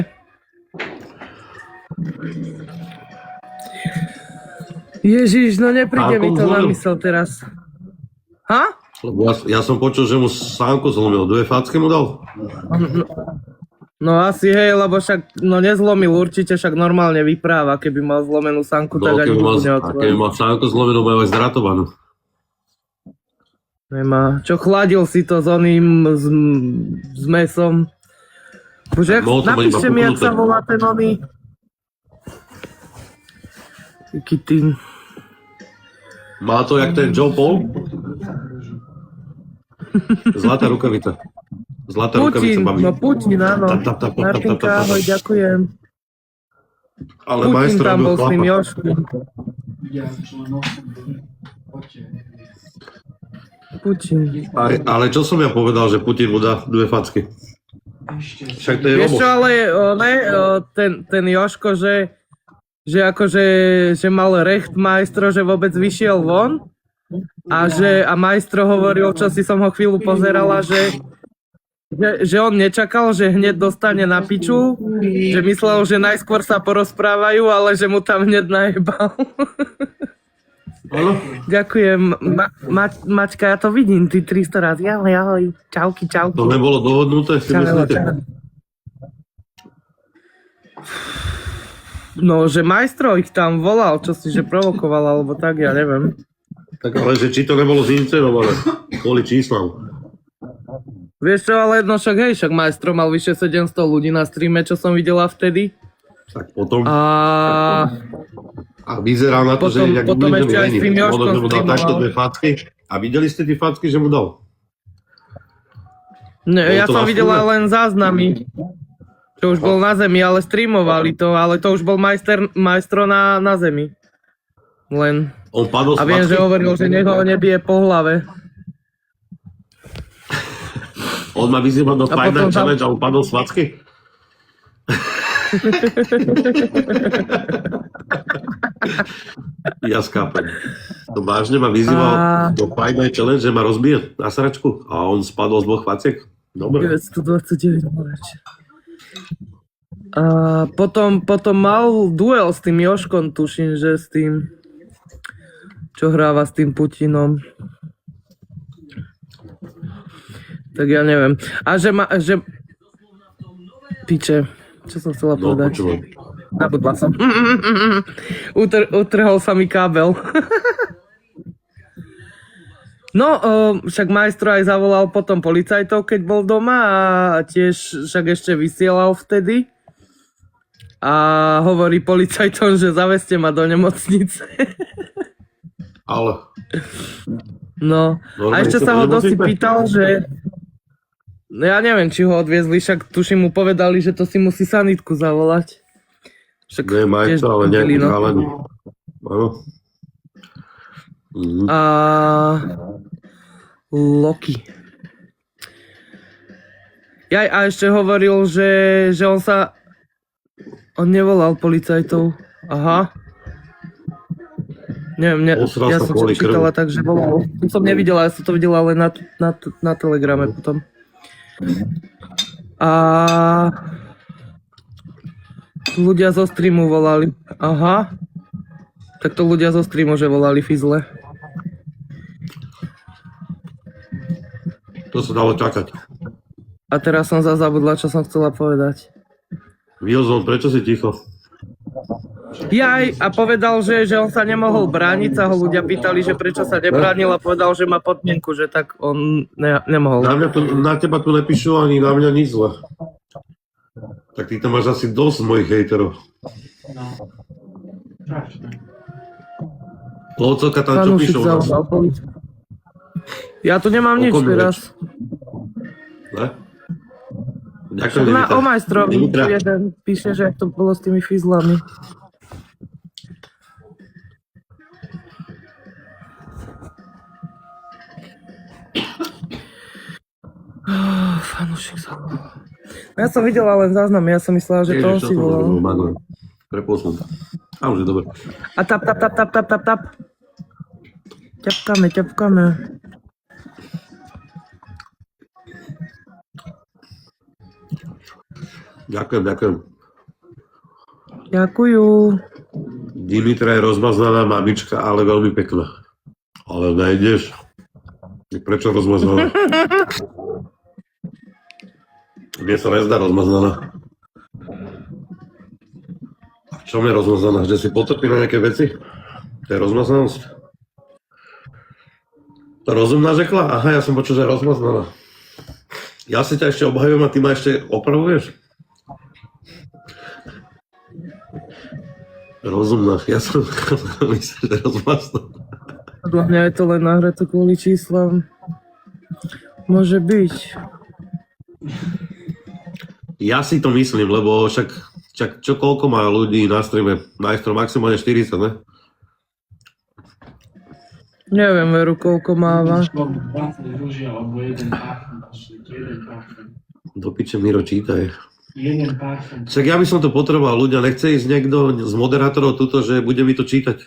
S2: Ježiš, no nepríde mi to na mysel teraz. Ha?
S1: Lebo ja som počul, že mu sánku zlomil. 2 facky mu dal?
S2: No asi hej, lebo však, no nezlomil určite, však normálne vypráva, keby mal zlomenú sanku,
S1: No,
S2: tak ani
S1: keby
S2: hubu
S1: mal
S2: neotvoril.
S1: sánku zlomenú, majú aj zdratovanú.
S2: Nemá. Čo chladil si to s oným, s mesom. Bože,
S1: Mohol to mať iba
S2: napíšte mi, jak
S1: puknuté.
S2: sa volá ten oný. Taký tým.
S1: Má to jak ten Joe Paul? Zlatá rukavica. Zlatá rukavica,
S2: Putin,
S1: babi.
S2: no Putin, áno.
S1: Tap.
S2: Martinka, ahoj, ďakujem.
S1: Ale
S2: Putin
S1: majstra
S2: tam
S1: byl
S2: bol s tým
S1: chlapa.
S2: Joškom.
S4: Ja členov poďte.
S2: Putin.
S1: Ale čo som ja povedal, že Putin mu dá 2 facky?
S4: Ešte.
S1: Však to je
S2: Vieš čo,
S1: Robo.
S2: ale ten Joško, že akože, že mal recht majstro, že vôbec vyšiel von a majstro hovoril, čo si som ho chvíľu pozerala, že on nečakal, že hneď dostane na piču, že myslel, že najskôr sa porozprávajú, ale že mu tam hneď najebal.
S1: Áno?
S2: Ďakujem. Mačka, ja to vidím, ty 300 raz. Ahoj, čauky.
S1: To nebolo dohodnuté, si myslíte?
S2: No, že majstro ich tam volal, čo si, že provokoval, alebo tak, ja neviem.
S1: Tak ale že či to nebolo zincenované kvôli číslam.
S2: Vieš čo, ale no však hej, však Maestro mal vyše 700 ľudí na streame, čo som videla vtedy.
S1: Tak potom...
S2: A
S1: A vyzerá na to, že
S2: Potom-
S1: nejak
S2: potom
S1: ublížený
S2: ešte aj
S1: není.
S2: s tým Jožkom
S1: Možno, že mu dal
S2: streamoval.
S1: takto 2 facky. A videli ste tie facky, že mu dal?
S2: ne,
S1: Bolo
S2: ja
S1: to
S2: som
S1: na
S2: videla
S1: streame?
S2: len záznamy, čo už bol na zemi, ale streamovali to, ale to už bol Maestro na zemi. Len.
S1: On padol
S2: A
S1: z
S2: viem,
S1: facky?
S2: že hovoril, že nech ho nebije po hlave.
S1: On má vyzývať do
S2: A
S1: Fight
S2: potom
S1: Night
S2: tam-
S1: Challenge a on padol z facky? Ja skápem. To vážne ma vyzýval
S2: A-
S1: do Fight Night Challenge, že ma rozbije na sračku a on spadol z 2 faciek? Dobre.
S2: 929 večer. A potom mal duel s tým Joškom, tuším, že s tým, čo hráva s tým Putinom. Tak ja neviem. A že piče, čo som chcela
S1: No,
S2: povedať?
S1: počúvam.
S2: Nabudla som. Utrhol sa mi kábel. No, však Maestro aj zavolal potom policajtov, keď bol doma a tiež však ešte vysielal vtedy. A hovorí policajtom, že zaveste ma do nemocnice.
S1: Ale
S2: No, a
S1: Normálne
S2: ešte
S1: ste
S2: sa ho
S1: do
S2: dosť
S1: nemocnice?
S2: pýtal, že... No ja neviem, či ho odviezli, však tuším mu povedali, že to si musí sanitku zavolať. Však
S1: nie Majco, ale nejaký
S2: no.
S1: chalaný. Áno. Mhm.
S2: A Loki. A ešte hovoril, že on nevolal policajtov. Aha. Neviem,
S1: Osral
S2: ja
S1: sa
S2: som
S1: kvôli
S2: to čítala tak, že volal. To som nevidela, ja som to videla len na Telegrame potom. A ľudia zo streamu volali. Aha. Tak to ľudia zo streamu, že volali Fizle.
S1: To sa dalo čakať.
S2: A teraz som zabudla, čo som chcela povedať.
S1: Wilson, prečo si ticho?
S2: A povedal, že on sa nemohol brániť, sa ho ľudia pýtali, že prečo sa nebránil a povedal, že má podmienku, že tak on nemohol.
S1: Na teba tu nepíšu ani na mňa nič zle. Tak ty tam máš asi dosť mojich hejterov.
S4: No. Strašné.
S1: Lovcovka tam čo
S2: Fanúšik
S1: píšu o nás?
S2: zavolal policajt. Ja tu nemám
S1: O
S2: nič
S1: kom je
S2: teraz.
S1: Ne? Ďakujem, Dimitra.
S2: O majstrovi
S1: Dimitra.
S2: jeden píše, že to bolo s tými fizlami. Fanúšik zavolal. Ja som videla len záznam, ja som myslela, že to on
S1: Ježiš,
S2: si
S1: čo som
S2: volal.
S1: zrobil, Magoň. Prepol som to. A už je dobre.
S2: A tap. Ťapkáme.
S1: Ďakujem.
S2: Ďakujú.
S1: Dimitra je rozmaznaná mamička, ale veľmi pekná. Ale nejdeš. Prečo rozmaznaná? Mne sa nezdá rozmaznaná. A v čom je rozmaznaná? Že si potrpí na nejaké veci? To je rozmaznanosť? To rozumná řekla? Aha, ja som počul, že je rozmaznaná. Ja si ťa ešte obhajujem a ty ma ešte opravuješ? Rozumná. Ja som myslel, že rozmaznaná.
S2: Podľa mňa je to len nahraté kvôli číslam. Môže byť.
S1: Ja si to myslím, lebo však čo koľko má ľudí na streame? Majstro maximálne 40, ne?
S2: Neviem, veru, koľko máva.
S4: 20 ľudí alebo jeden parfum pošliť, jeden parfum.
S1: Do piče, Miro, čítaj.
S4: Jeden parfum.
S1: Však ja by som to potreboval, ľudia, nechce ísť niekto z moderátorov tuto, že bude mi to čítať.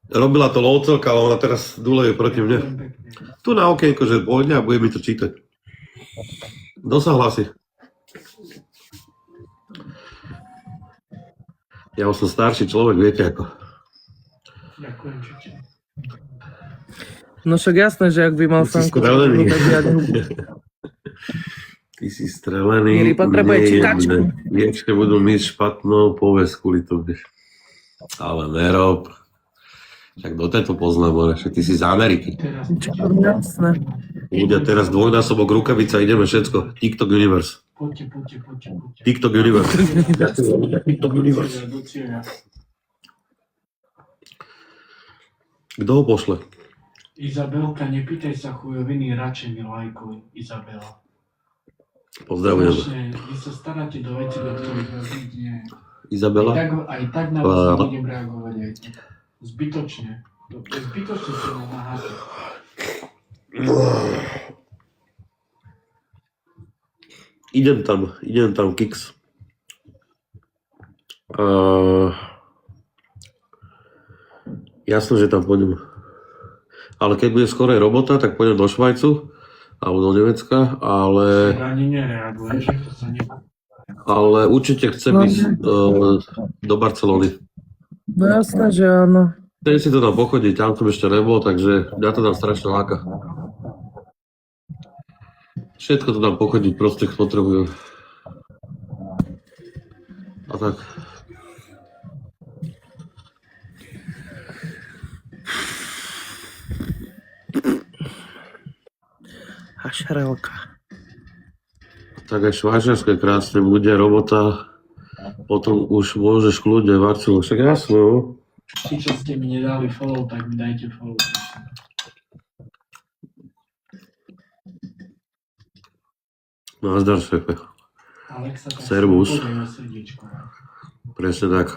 S1: Robila to Lovcovka, ale ona teraz duleje proti mne. Tu na okienko, že pôjde a bude mi to čítať. Kto sa hlási? Ja už som starší človek, viete ako.
S4: Ďakujem, Čiče.
S2: No však jasné, že ak by mal
S1: Ty si
S2: Sanko...
S1: strelený.
S2: tak ja
S1: Ty si strelený.
S2: Miri potrebuje
S1: nie je
S2: čítačku.
S1: mne. Ešte budú mít špatnou povesť kvôli tobě. Ale nerob. Tak do tento poznám, more, však ty si z Ameriky.
S4: Teraz
S2: Jasné.
S1: Ľudia, teraz dvojnásobok rukavica, ideme všetko. TikTok Universe.
S4: poďte.
S1: TikTok Universe. TikTok Universe.
S4: Do cieľa.
S1: Kto ho pošle?
S4: Izabelka, nepýtaj sa chujoviny, radšej mi lajkuj, Izabela.
S1: Pozdravujem.
S4: Konečne, vy sa staráte do veci, do ktorých vás nič nie je.
S1: Izabela?
S4: Aj tak na vás nebudem reagovať aj tak. Zbytočne. Zbytočne sa namáhate.
S1: Idem tam, Kix. Jasné, že tam pôjdem. Ale keď bude skorej robota, tak pôjdem do Švajcu alebo do Nemecka, ale
S4: Ani nereaguješ, to sa nepáči.
S1: ale určite chcem ísť do Barcelony.
S2: No jasné, že áno.
S1: Chcem si to tam pochodiť, tam som ešte nebol, takže mňa to tam strašne láka. Všetko to tam pochodiť, proste potrebujem. A tak.
S2: Hašerelka.
S1: Tak aj Švajčiarsko je krásne, bude robota, potom už môžeš kľudne Barcelonu, však jasné, no.
S4: Tí, čo ste mi nedali follow, tak mi dajte follow. prosím.
S1: Nazdar, šéfe.
S4: Alexa, tak
S1: Servus.
S4: podaj o srdiečko.
S1: Presne tak.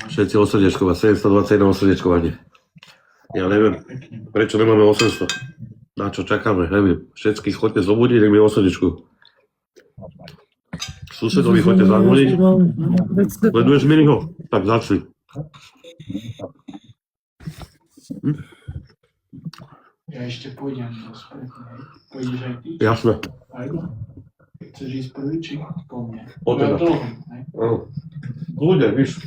S1: Všetci osrdiečkovať, 721 osrdiečkovanie. Ja neviem,
S4: Pekne.
S1: prečo nemáme 800. Na čo čakáme, neviem. Všetkých chodte zobudiť, nech mi osrdiečkujú. Susedovi chodte zazvoniť. Sleduješ Miniho? Tak začni.
S4: Ja ešte pôjdem do spretnej. Pôjdeš aj ty?
S1: Jasné.
S4: Ajde. Chceš ísť prvý, či po mne?
S1: Po teba.
S4: Ja dlho, ne?
S1: Ľudia, víš.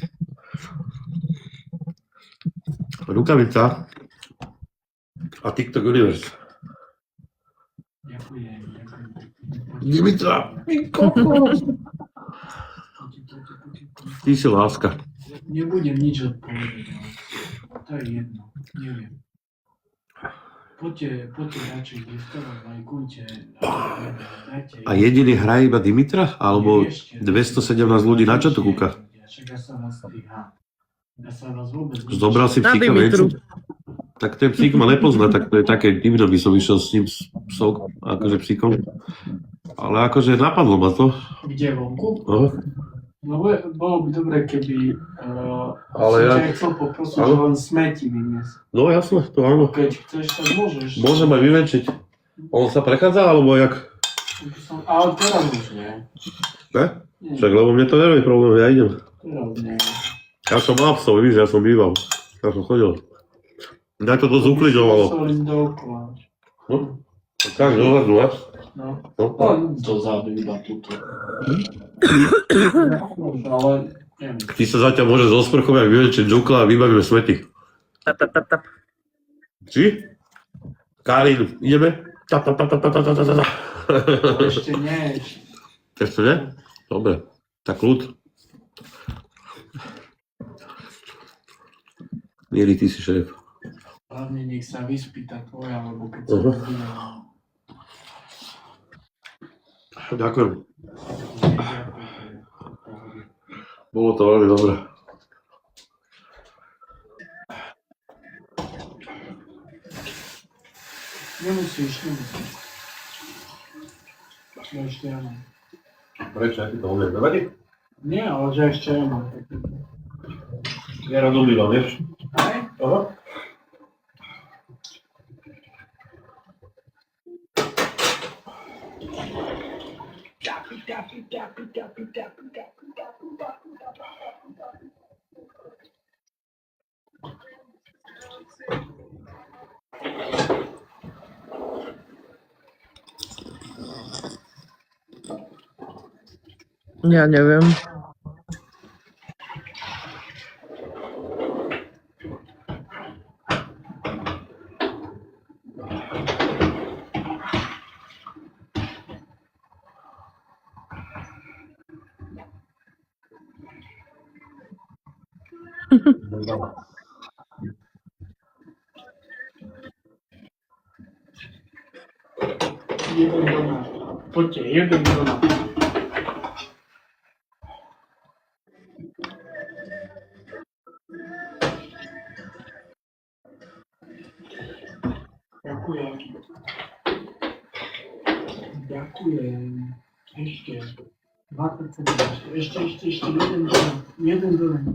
S1: Rukavica a TikTok Universe.
S4: Ďakujem.
S1: Dimitra, ty si láska.
S4: Nebudem nič odpovedať, ale to je jedno. Neviem. Poďte radšej giftovať, lajkujte. Dajte.
S1: A jediný hraje iba Dimitra? Alebo 217 ľudí na čo to kúka?
S4: Však ja sa vás týha. Ja sa vás vôbec
S1: Zobral si
S2: Na
S1: psíka
S2: Dimitru.
S1: vencu? Tak ten psík ma nepozná, tak to je také divné, by som išiel s ním psou, akože psíkom. Ale akože napadlo ma to.
S4: Kde vonku?
S1: No.
S4: No bolo by dobre, keby
S1: Ale
S4: som
S1: ja-
S4: ťa chcel poprosiť,
S1: Áno.
S4: že len smeti vynies.
S1: No jasné, to áno.
S4: Keď chceš, tak môžeš.
S1: Môžem aj vyvenčiť. On sa prechádza, alebo jak?
S4: Ale teraz už nie.
S1: Ne?
S4: Nie,
S1: Však, lebo mne to nerobí problém, ja idem.
S4: teraz nie.
S1: Ja som mal psov, víš, ja som býval. Ja som chodil. Daj to dosť uklidňovalo.
S4: Musel ísť dookola.
S1: No, tak dozadu, ne?
S4: No.
S1: No.
S4: Len dozadu iba túto. Ale neviem.
S1: Ty sa zatiaľ môže zo sprchovia vyvenčiť džukla a vybavíme smeti.
S2: Tap, tap, tap, tap.
S1: Či? Karin, ideme? Tap, tap, tap, tap, tap, tap, tap, tap.
S4: Ale ešte nie.
S1: Ešte ne? Dobre, tak ľud. Mieli, ty si šéf.
S4: Hlavne nech sa vyspí tá tvoja, lebo keď sa
S1: Uh-huh.
S4: rozvíja.
S1: Ďakujem. Bolo to veľmi dobré.
S4: Nemusíš. Že ešte ja mám.
S1: Prečo, ja ti to umiem nevadí?
S4: Nie, ale že ešte ja mám.
S1: Ja rád umývam, vieš?
S4: Aj?
S1: Aha.
S2: Ja neviem.
S4: Jeden donát. Poďte, jeden donát. Ďakujem. Ďakujem. Ešte. 20 ešte, jeden donát.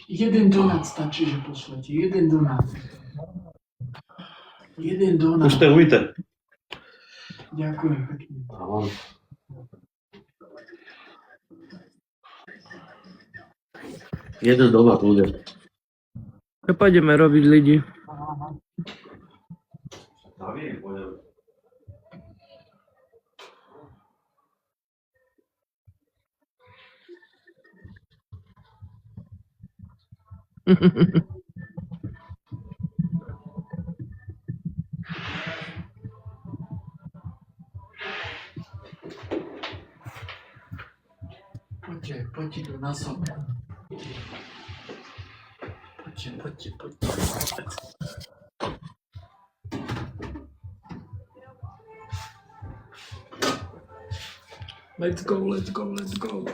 S4: Jeden donát stačí, že pošlete. Jeden donát. Jeden donát.
S1: Už to uvíte.
S4: Ďakujem pekne.
S1: Jeden doma ľudia.
S2: Čo pôjdeme robiť lidi?
S4: Poďte tu na sobu. Poďte. Let's go.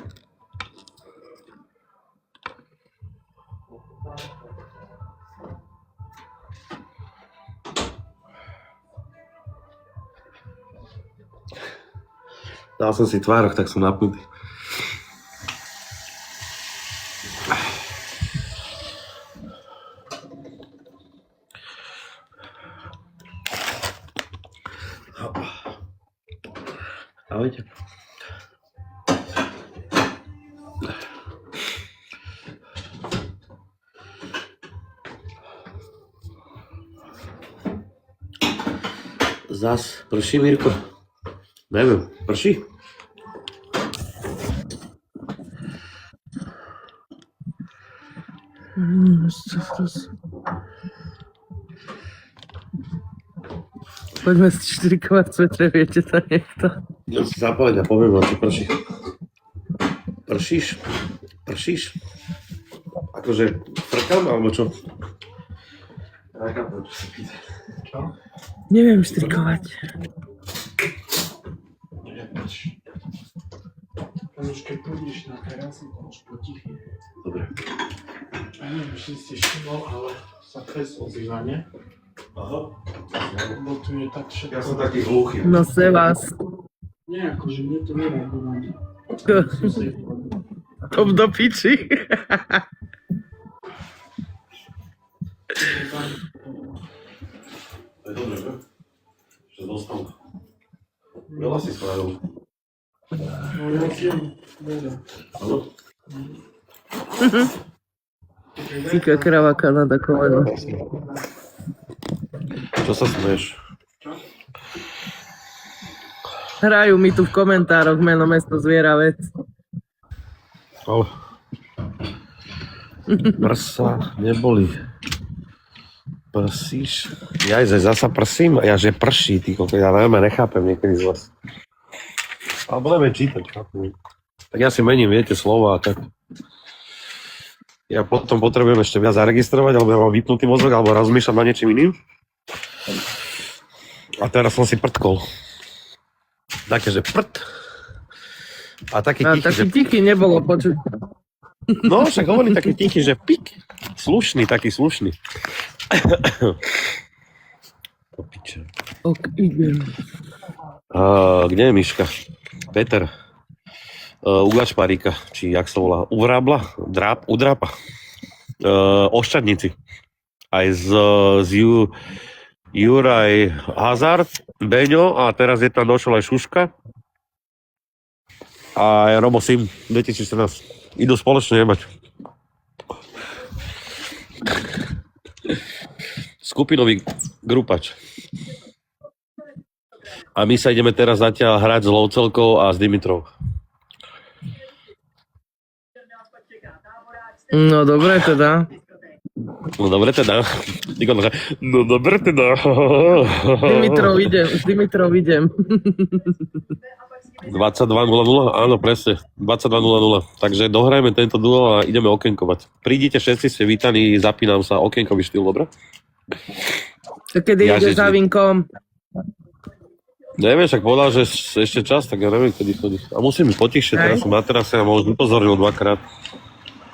S1: Dal som si tvárok, tak som napnutý. Ahojte. Zas prší, Mirko? Neviem, prší?
S2: Poďme si štrikovať svetre, viete to niekto.
S1: Ja si zapáliť a poviem vám, či prší. Pršíš? Akože frkám, alebo čo?
S4: Čo?
S2: Neviem štrikovať.
S4: Už keď pôjdeš na terasu, to už potichne.
S1: Dobre.
S4: Ja neviem, či ste všimol, ale sa pes ozýva, ne?
S1: Aha.
S4: Lebo tu je tak všetko.
S1: Ja som taký hluchý.
S2: No se vás.
S4: Nie, akože mne to nereagovanie.
S2: Top do piči.
S1: To je dobre, že? Že zostal. Veľa si spravil.
S4: No ja viem, veľa.
S1: Áno.
S2: Týka krava Kanada koleno.
S1: Čo sa smeješ?
S2: Hrajú mi tu v komentároch meno mesto zvieravec.
S1: Ale... Prsa neboli. Prsíš? Zasa prsím? Ja že prší, ty kokos, ja veľmi nechápem niekedy z vás. Alebo neviem čítať, chápem. Tak ja si mením, viete, slova a tak. Ja potom potrebujem ešte viac zaregistrovať, alebo ja mám vypnutý mozog, alebo rozmýšľam na niečím iným. A teraz som si prtkol. Také, že prd. A taký
S2: A
S1: tichý,
S2: taký
S1: že...
S2: tichý nebolo počuť.
S1: No, však hovorím taký tichý, že pik. Slušný, taký slušný. To piče.
S2: Ok, idem.
S1: Kde je Miška? Peter. U Gašparíka, či jak sa volá, udrápa. Oščadníci. Aj z Juraj Hazard, Beňo a teraz je tam došol aj Šuška. A aj Robo Sim 2014. Idú spoločne jebať. Skupinový grupač. A my sa ideme teraz zatiaľ hrať s Lovcelkou a s Dimitrov.
S2: No dobre teda.
S1: No dobre teda. No dobre teda.
S2: Dimitrov idem.
S1: 22.00, áno presne. 22.00. Takže dohrajme tento duo a ideme okenkovať. Prídite všetci, ste vítaní, zapínam sa, okenkový štýl, dobre?
S2: To kedy ide
S1: Ježiš.
S2: za vinkom?
S1: Neviem, však povedal, že ešte čas, tak ja neviem, kedy chodí. A musím byť potichšie, teraz som na terase a ma už upozornil dvakrát.